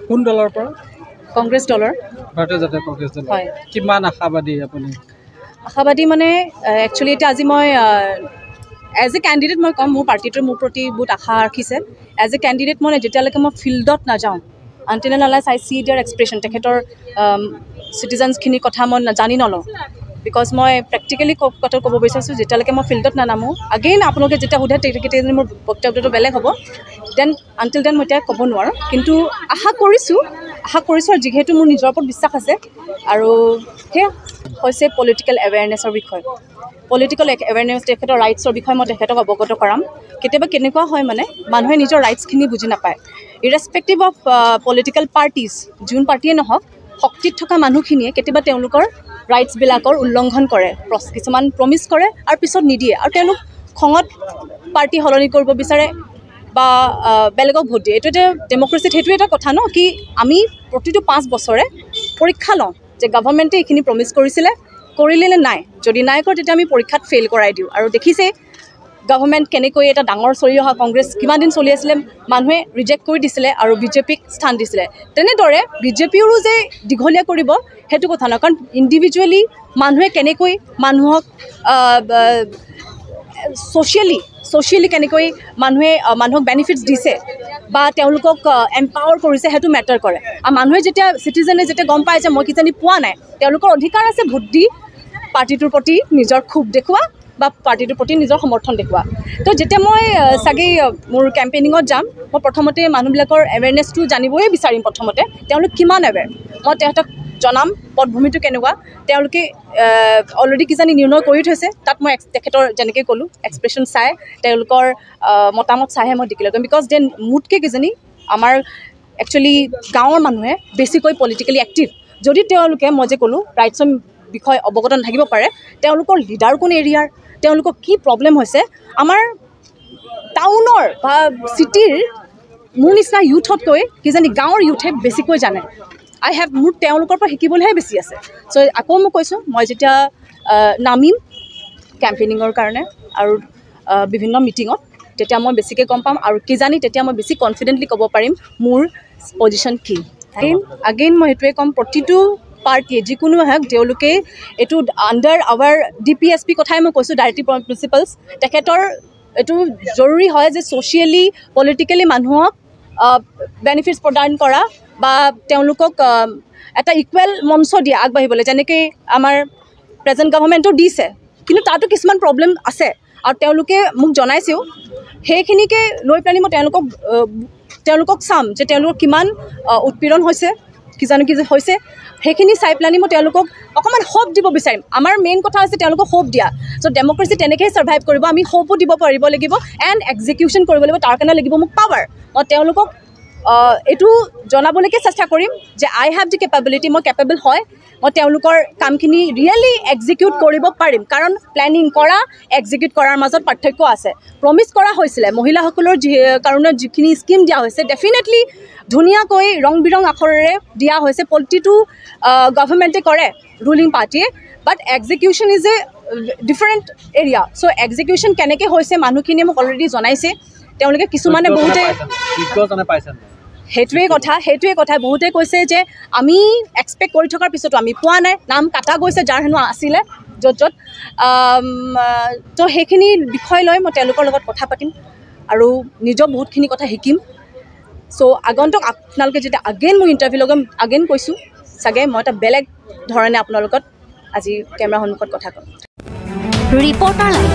কোন দলৰ পৰা? কংগ্ৰেছ দলৰ। ভাৰতীয় জাতীয় কংগ্ৰেছ দলৰ। হয়। কিমান আশাবাদী আপুনি? আশাবাদী মানে একচুৱেলি এতিয়া আজি মই এজ এ কেণ্ডিডেট মই ক'ম, মোৰ পাৰ্টিটোৱে মোৰ প্ৰতি বহুত আশা ৰাখিছে। এজ এ কেণ্ডিডেট মই যেতিয়ালৈকে মই ফিল্ডত নাযাওঁ, until and unless I see their expression, তেখেতৰ চিটিজেনছখিনিৰ কথা মই জানি নলওঁ। বিকজ মই প্ৰেক্টিকেলি কথা ক'ব বিচাৰিছোঁ, যেতিয়ালৈকে মই ফিল্ডত নানামো, আগেইন আপোনালোকে যেতিয়া সোধে তেতিয়ালৈকে মোৰ বক্তব্যটো বেলেগ হ'ব। দেন আনটিল দেন মই এতিয়া ক'ব নোৱাৰোঁ, কিন্তু আশা কৰিছোঁ আৰু যিহেতু মোৰ নিজৰ ওপৰত বিশ্বাস আছে। আৰু সেয়া হৈছে পলিটিকেল এৱেৰনেছৰ বিষয়। পলিটিকেল এৱেৰনেছ, তেখেতৰ ৰাইটছৰ বিষয়ে মই তেখেতক অৱগত কৰাম। কেতিয়াবা কেনেকুৱা হয় মানে মানুহে নিজৰ ৰাইটছখিনি বুজি নাপায়। ইৰেছপেক্টিভ অফ পলিটিকেল পাৰ্টিজ, যোন পাৰ্টিয়ে নহওক, শক্তিত থকা মানুহখিনিয়ে কেতিয়াবা তেওঁলোকৰ ৰাইটছবিলাকৰ উল্লংঘন কৰে, কিছুমান প্ৰমিছ কৰে আৰু পিছত নিদিয়ে, আৰু তেওঁলোক খঙত পাৰ্টি সলনি কৰিব বিচাৰে বা বেলেগক ভোট দিয়ে। এইটো এটা ডেম'ক্ৰেচিত সেইটো এটা কথা ন, কি আমি প্ৰতিটো 5 বছৰে পৰীক্ষা লওঁ যে গভৰ্ণমেণ্টে এইখিনি প্ৰমিছ কৰিলে নে নাই। যদি নাই কৰে তেতিয়া আমি পৰীক্ষাত ফেইল কৰাই দিওঁ। আৰু দেখিছে গভৰ্ণমেণ্ট কেনেকৈ এটা ডাঙৰ চলি অহা কংগ্ৰেছ কিমান দিন চলি আছিলে, মানুহে ৰিজেক্ট কৰি দিছিলে আৰু বিজেপিক স্থান দিছিলে। তেনেদৰে বিজেপিৰো যে দীঘলীয়া কৰিব সেইটো কথা নহয়, কাৰণ ইণ্ডিভিজুৱেলি মানুহে কেনেকৈ মানুহক ছ'চিয়েলি কেনেকৈ মানুহক বেনিফিটছ দিছে বা তেওঁলোকক এম্পাৱাৰ কৰিছে, সেইটো মেটাৰ কৰে। আৰু মানুহে চিটিজেনে যেতিয়া গম পায় যে মই কিজানি পোৱা নাই, তেওঁলোকৰ অধিকাৰ আছে ভোট দি পাৰ্টিটোৰ প্ৰতি নিজৰ ক্ষোভ দেখুওৱা বা পাৰ্টিটোৰ প্ৰতি নিজৰ সমৰ্থন দেখুওৱা। তো যেতিয়া মই চাগে মোৰ কেম্পেইনিঙত যাম, মই প্ৰথমতে মানুহবিলাকৰ এৱেৰনেছটো জানিবই বিচাৰিম। প্ৰথমতে তেওঁলোক কিমান এৱেৰ মই তেহেঁতক জনাম, পটভূমিটো কেনেকুৱা। তেওঁলোকে অলৰেডি কিজানি নিৰ্ণয় কৰি থৈছে, তাত মই তেখেতৰ যেনেকৈ ক'লোঁ এক্সপ্ৰেশ্যন চাই, তেওঁলোকৰ মতামত চাইহে মই ডিক্লেয়াৰ কৰিম। বিকজ দেন মোতকৈ কিজানি আমাৰ একচুৱেলি গাঁৱৰ মানুহে বেছিকৈ পলিটিকেলি এক্টিভ। যদি তেওঁলোকে মই যে ক'লোঁ ৰাইটছৰ বিষয়ে অৱগত নাথাকিব পাৰে, তেওঁলোকৰ লিডাৰ কোন এৰিয়াৰ, তেওঁলোকৰ কি প্ৰব্লেম হৈছে, আমাৰ টাউনৰ বা চিটিৰ মোৰ নিচিনা ইউথতকৈ কিজানি গাঁৱৰ ইউথে বেছিকৈ জানে। মোৰ তেওঁলোকৰ পৰা শিকিবলৈহে বেছি আছে। চ' আকৌ মই কৈছোঁ, মই যেতিয়া নামিম কেম্পেইনিঙৰ কাৰণে আৰু বিভিন্ন মিটিঙত, তেতিয়া মই বেছিকৈ গম পাম আৰু কিজানি তেতিয়া মই বেছি কনফিডেণ্টলি ক'ব পাৰিম মোৰ পজিশ্যন কি। আগেইন মই সেইটোৱে ক'ম, প্ৰতিটো পাৰ্টিয়ে যিকোনো হওক, তেওঁলোকে এইটো আণ্ডাৰ আৱাৰ DPSP কথাই মই কৈছোঁ, ডাইৰেক্টিভ প্ৰিন্সিপালছ, তেখেতৰ এইটো জৰুৰী হয় যে ছ'চিয়েলি পলিটিকেলি মানুহক বেনিফিটছ প্ৰদান কৰা বা তেওঁলোকক এটা ইকুৱেল মঞ্চ দিয়া আগবাঢ়িবলৈ, যেনেকৈ আমাৰ প্ৰেজেণ্ট গভৰ্ণমেণ্টো দিছে। কিন্তু তাতো কিছুমান প্ৰব্লেম আছে আৰু তেওঁলোকে মোক জনাইছেও। সেইখিনিকে লৈ পেলাই মই তেওঁলোকক চাম যে তেওঁলোকৰ কিমান উৎপীড়ন হৈছে, কিজানি হৈছে, সেইখিনি চাই পেলাই মই তেওঁলোকক অকণমান হোপ দিব বিচাৰিম। আমাৰ মেইন কথা হৈছে তেওঁলোকক হোপ দিয়া। চ' ডেম'ক্ৰেচি তেনেকৈয়ে ছাৰ্ভাইভ কৰিব, আমি হোপো দিব পাৰিব লাগিব এণ্ড এক্সিকিউশ্যন কৰিব লাগিব। তাৰ কাৰণে লাগিব মোক পাৱাৰ। মই তেওঁলোকক এইটো জনাবলৈকে চেষ্টা কৰিম যে আই হেভ দি কেপেবিলিটি, মই কেপেবল হয়, মই তেওঁলোকৰ কামখিনি ৰিয়েলি এক্সিকিউট কৰিব পাৰিম। কাৰণ প্লেনিং কৰা, এক্সিকিউট কৰাৰ মাজত পাৰ্থক্য আছে। প্ৰমিছ কৰা হৈছিলে মহিলাসকলৰ কাৰণে যিখিনি স্কিম দিয়া হৈছে, ডেফিনেটলি ধুনীয়াকৈ ৰং বিৰং আখৰেৰে দিয়া হৈছে, প্ৰতিটো গভৰ্ণমেণ্টে কৰে, ৰুলিং পাৰ্টিয়ে, but execution is a different area. So' execution কেনেকৈ হৈছে মানুহখিনিয়ে মোক অলৰেডি জনাইছে। তেওঁলোকে কিছুমানে বহুতে সেইটোৱে কথা বহুতে কৈছে যে আমি এক্সপেক্ট কৰি থকাৰ পিছতো আমি পোৱা নাই, নাম কাটা গৈছে যাৰ হেনো আছিলে য'ত। তো সেইখিনি বিষয় লৈ মই তেওঁলোকৰ লগত কথা পাতিম আৰু নিজৰ বহুতখিনি কথা শিকিম। চ' আগন্তুক আপোনালোকে যেতিয়া আগেইন মোৰ ইণ্টাৰভিউ লগাম, আগেইন কৈছোঁ চাগে মই এটা বেলেগ ধৰণে আপোনাৰ লগত আজি কেমেৰা সন্মুখত কথা ক'ম। Reporter live.